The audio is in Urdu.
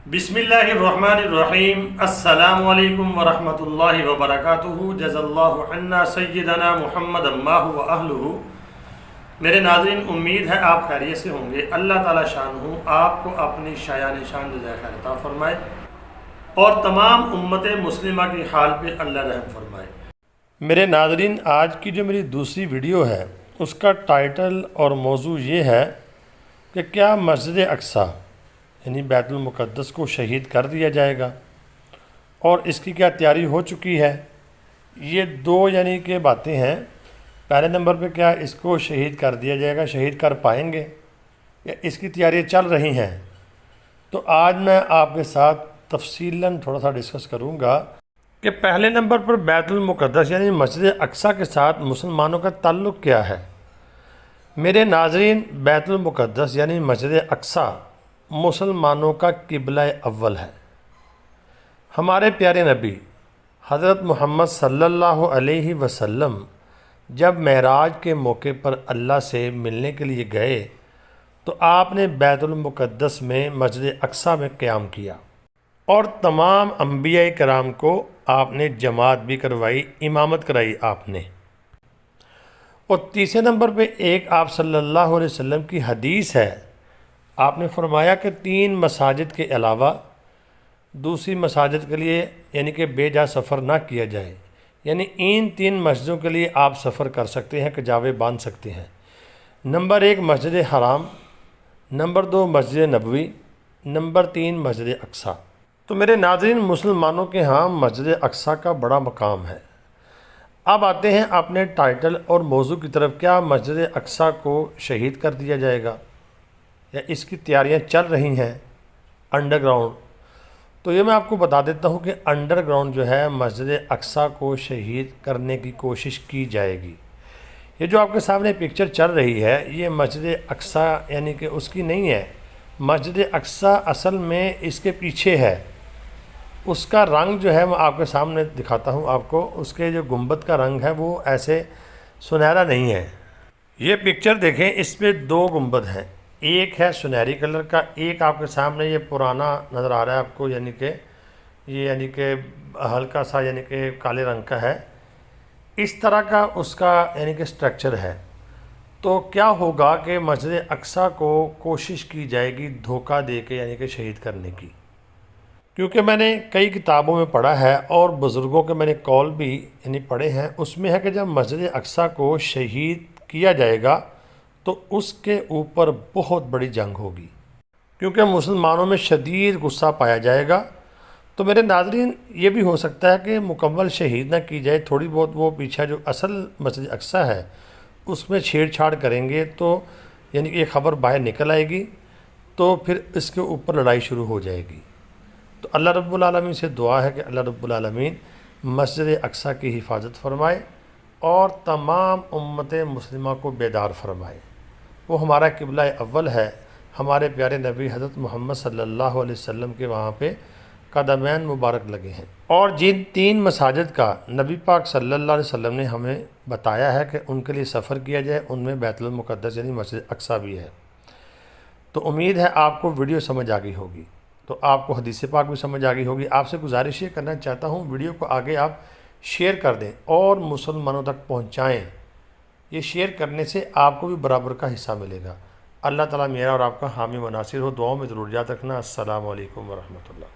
بسم اللہ الرحمن الرحیم۔ السلام علیکم ورحمۃ اللہ وبرکاتہ۔ جزا اللہ عنا سیدنا محمد ما هو اہلہ۔ میرے ناظرین، امید ہے آپ خیریت سے ہوں گے۔ اللہ تعالی شانہ آپ کو اپنی شایان شان جزائے خیر عطا فرمائے اور تمام امت مسلمہ کی حال پہ اللہ رحم فرمائے۔ میرے ناظرین، آج کی جو میری دوسری ویڈیو ہے اس کا ٹائٹل اور موضوع یہ ہے کہ کیا مسجد اقصیٰ یعنی بیت المقدس کو شہید کر دیا جائے گا، اور اس کی کیا تیاری ہو چکی ہے۔ یہ دو کہ باتیں ہیں۔ پہلے نمبر پہ کیا اس کو شہید کر دیا جائے گا، شہید کر پائیں گے، یا اس کی تیاریاں چل رہی ہیں۔ تو آج میں آپ کے ساتھ تفصیلاً تھوڑا سا ڈسکس کروں گا کہ پہلے نمبر پر بیت المقدس یعنی مسجد اقصیٰ کے ساتھ مسلمانوں کا تعلق کیا ہے۔ میرے ناظرین، بیت المقدس یعنی مسجد اقصیٰ مسلمانوں کا قبلہ اول ہے۔ ہمارے پیارے نبی حضرت محمد صلی اللہ علیہ وسلم جب معراج کے موقع پر اللہ سے ملنے کے لیے گئے تو آپ نے بیت المقدس میں مسجد اقصیٰ میں قیام کیا، اور تمام انبیاء کرام کو آپ نے جماعت بھی کروائی، امامت کرائی آپ نے۔ اور تیسرے نمبر پہ ایک آپ صلی اللہ علیہ وسلم کی حدیث ہے، آپ نے فرمایا کہ 3 مساجد کے علاوہ دوسری مساجد کے لیے کہ بے جا سفر نہ کیا جائے، یعنی ان 3 مسجدوں کے لیے آپ سفر کر سکتے ہیں، کجاوے باندھ سکتے ہیں۔ نمبر 1 مسجد حرام، نمبر 2 مسجد نبوی، نمبر 3 مسجد اقصیٰ۔ تو میرے ناظرین، مسلمانوں کے ہاں مسجد اقصیٰ کا بڑا مقام ہے۔ اب آتے ہیں اپنے ٹائٹل اور موضوع کی طرف۔ کیا مسجد اقصیٰ کو شہید کر دیا جائے گا، یا اس کی تیاریاں چل رہی ہیں انڈر گراؤنڈ؟ تو یہ میں آپ کو بتا دیتا ہوں کہ انڈر گراؤنڈ جو ہے مسجد اقصیٰ کو شہید کرنے کی کوشش کی جائے گی۔ یہ جو آپ کے سامنے پکچر چل رہی ہے یہ مسجد اقصیٰ کہ اس کی نہیں ہے۔ مسجد اقصیٰ اصل میں اس کے پیچھے ہے۔ اس کا رنگ جو ہے میں آپ کے سامنے دکھاتا ہوں آپ کو۔ اس کے جو گنبد کا رنگ ہے وہ ایسے سنہرا نہیں ہے۔ یہ پکچر دیکھیں، اس پہ 2 گنبد ہیں، ایک ہے سنہری کلر کا، ایک آپ کے سامنے یہ پرانا نظر آ رہا ہے آپ کو، کہ ہلکا سا کہ کالے رنگ کا ہے۔ اس طرح کا اس کا کہ سٹرکچر ہے۔ تو کیا ہوگا کہ مسجد اقصیٰ کو کوشش کی جائے گی دھوکہ دے کے کہ شہید کرنے کی، کیونکہ میں نے کئی کتابوں میں پڑھا ہے اور بزرگوں کے میں نے قول بھی پڑھے ہیں۔ اس میں ہے کہ جب مسجد اقصیٰ کو شہید کیا جائے گا تو اس کے اوپر بہت بڑی جنگ ہوگی، کیونکہ مسلمانوں میں شدید غصہ پایا جائے گا۔ تو میرے ناظرین، یہ بھی ہو سکتا ہے کہ مکمل شہید نہ کی جائے، تھوڑی بہت وہ پیچھے جو اصل مسجد اقصیٰ ہے اس میں چھیڑ چھاڑ کریں گے تو یہ خبر باہر نکل آئے گی، تو پھر اس کے اوپر لڑائی شروع ہو جائے گی۔ تو اللہ رب العالمین سے دعا ہے کہ اللہ رب العالمین مسجد اقصیٰ کی حفاظت فرمائے اور تمام امت مسلمہ کو بیدار فرمائے۔ وہ ہمارا قبلہ اول ہے۔ ہمارے پیارے نبی حضرت محمد صلی اللہ علیہ وسلم کے وہاں پہ قدمین مبارک لگے ہیں، اور جن 3 مساجد کا نبی پاک صلی اللہ علیہ وسلم نے ہمیں بتایا ہے کہ ان کے لیے سفر کیا جائے، ان میں بیت المقدس یعنی مسجد اقصیٰ بھی ہے۔ تو امید ہے آپ کو ویڈیو سمجھ آ گئی ہوگی، تو آپ کو حدیث پاک بھی سمجھ آ گئی ہوگی۔ آپ سے گزارش یہ کرنا چاہتا ہوں، ویڈیو کو آگے آپ شیئر کر دیں اور مسلمانوں تک پہنچائیں۔ یہ شیئر کرنے سے آپ کو بھی برابر کا حصہ ملے گا۔ اللہ تعالیٰ میرا اور آپ کا حامی و ناصر ہو۔ دعاؤں میں ضرور یاد رکھنا۔ السلام علیکم ورحمۃ اللہ۔